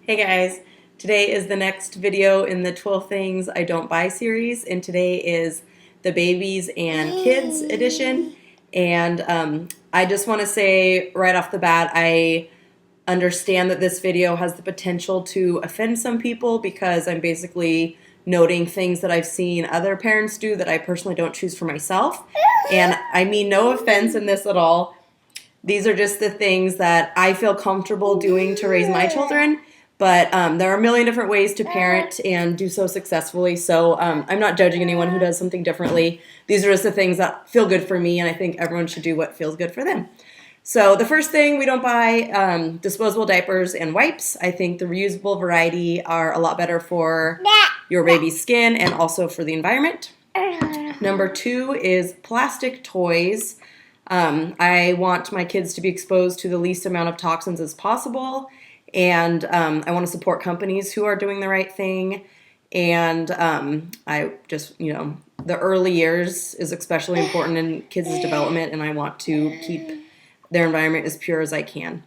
Hey guys, today is the next video in the 12 Things I Don't Buy series, and today is the babies and kids edition. And I just want to say right off the bat, I understand that this video has the potential to offend some people because I'm basically noting things that I've seen other parents do that I personally don't choose for myself. And I mean no offense in this at all. These are just the things that I feel comfortable doing to raise my children. But there are a million different ways to parent and do so successfully. So I'm not judging anyone who does something differently. These are just the things that feel good for me, and I think everyone should do what feels good for them. So the first thing, we don't buy disposable diapers and wipes. I think the reusable variety are a lot better for your baby's skin and also for the environment. Number 2 is plastic toys. I want my kids to be exposed to the least amount of toxins as possible. And I want to support companies who are doing the right thing. And I just, the early years is especially important in kids' development, and I want to keep their environment as pure as I can.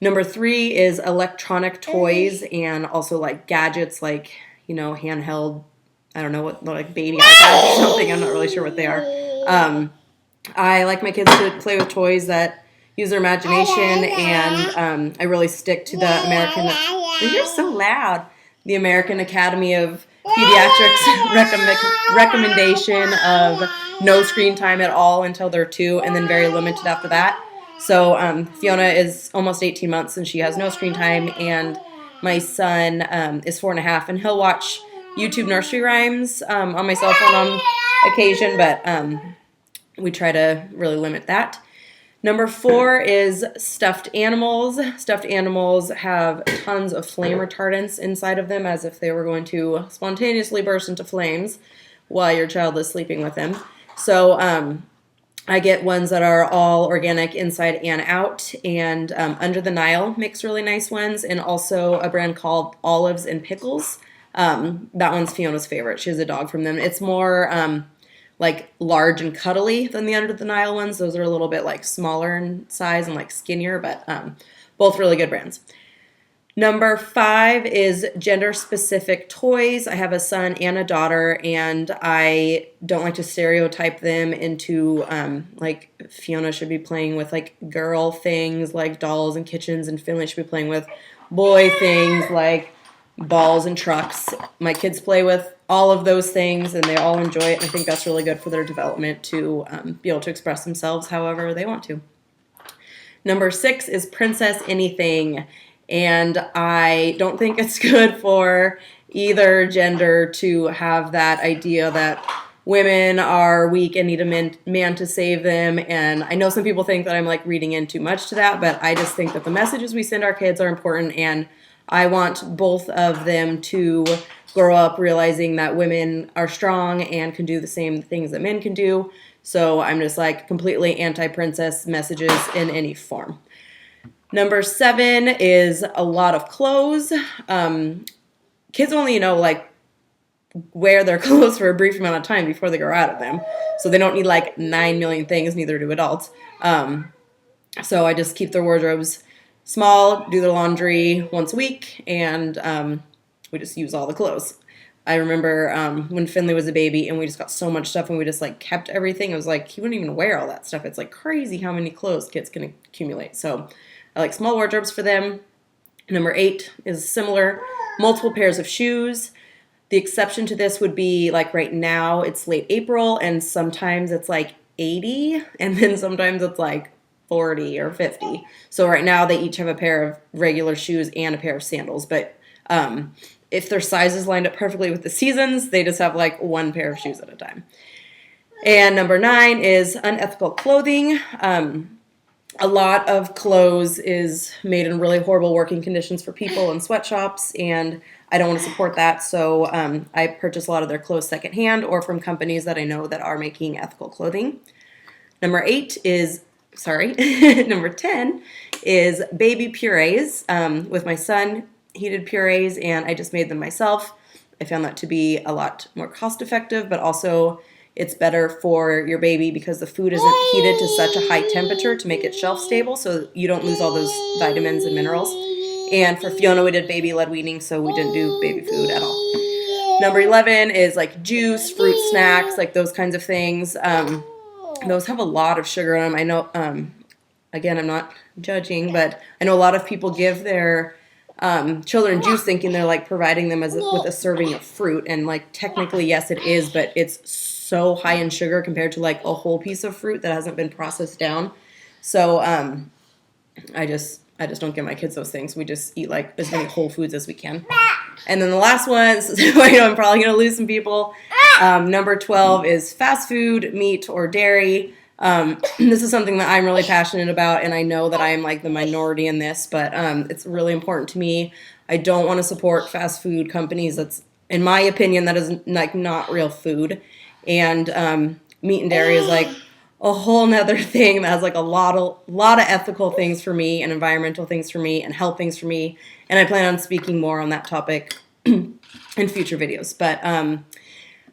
Number 3 is electronic toys and also like gadgets, like, handheld, I don't know what, like baby iPads or something. I'm not really sure what they are. I like my kids to play with toys that use their imagination, and I really stick to the American. You're so loud. The American Academy of Pediatrics recommendation of no screen time at all until they're 2, and then very limited after that. So Fiona is almost 18 months, and she has no screen time, and my son is 4.5, and he'll watch YouTube nursery rhymes on my cell phone on occasion, but we try to really limit that. Number 4 is stuffed animals. Stuffed animals have tons of flame retardants inside of them, as if they were going to spontaneously burst into flames while your child is sleeping with them. So I get ones that are all organic inside and out, and Under the Nile makes really nice ones, and also a brand called Olives and Pickles. That one's Fiona's favorite. She has a dog from them. It's more like large and cuddly than the Under the Nile ones. Those are a little bit like smaller in size and like skinnier, but both really good brands. Number 5 is gender-specific toys. I have a son and a daughter, and I don't like to stereotype them into like Fiona should be playing with like girl things like dolls and kitchens, and Finley should be playing with boy things like balls and trucks. My kids play with all of those things, and they all enjoy it, and I think that's really good for their development to be able to express themselves however they want to. Number 6 is Princess Anything, and I don't think it's good for either gender to have that idea that women are weak and need a man to save them. And I know some people think that I'm like reading in too much to that, but I just think that the messages we send our kids are important, and I want both of them to grow up realizing that women are strong and can do the same things that men can do. So I'm just like completely anti-princess messages in any form. Number 7 is a lot of clothes. Kids only, like wear their clothes for a brief amount of time before they grow out of them. So they don't need like 9 million things, neither do adults. So I just keep their wardrobes small, do their laundry once a week, and we just use all the clothes. I remember when Finley was a baby and we just got so much stuff and we just like kept everything. It was like he wouldn't even wear all that stuff. It's like crazy how many clothes kids can accumulate. So I like small wardrobes for them. Number 8 is similar, multiple pairs of shoes. The exception to this would be like right now it's late April, and sometimes it's like 80, and then sometimes it's like 40 or 50. So right now they each have a pair of regular shoes and a pair of sandals, but if their sizes lined up perfectly with the seasons, they just have like one pair of shoes at a time. And number 9 is unethical clothing. A lot of clothes is made in really horrible working conditions for people in sweatshops, and I don't want to support that. So I purchase a lot of their clothes secondhand or from companies that I know that are making ethical clothing. Number 10 is baby purees. With my son, he did purees, and I just made them myself. I found that to be a lot more cost effective, but also it's better for your baby because the food isn't heated to such a high temperature to make it shelf stable, so you don't lose all those vitamins and minerals. And for Fiona, we did baby-led weaning, so we didn't do baby food at all. Number 11 is like juice, fruit snacks, like those kinds of things. Those have a lot of sugar in them. I know, again, I'm not judging, but I know a lot of people give their children juice thinking they're like providing them with a serving of fruit. And like technically, yes, it is, but it's so high in sugar compared to like a whole piece of fruit that hasn't been processed down. So I just don't give my kids those things. We just eat like as many whole foods as we can. And then the last one, I know I'm probably going to lose some people. Number 12 is fast food, meat, or dairy. This is something that I'm really passionate about, and I know that I am like the minority in this, but it's really important to me. I don't want to support fast food companies. That's, in my opinion, that is like not real food. And meat and dairy is like a whole nother thing that has like a lot of ethical things for me and environmental things for me and health things for me. And I plan on speaking more on that topic in future videos. But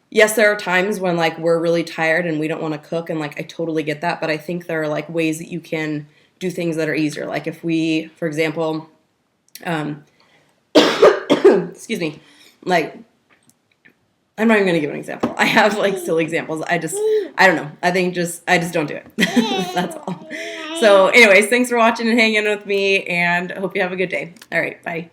yes, there are times when like we're really tired and we don't want to cook, and like I totally get that. But I think there are like ways that you can do things that are easier. Like if we, for example, excuse me, like I'm not even gonna give an example. I have like silly examples. I don't know. I just don't do it. That's all. So anyways, thanks for watching and hanging with me, and I hope you have a good day. All right, bye.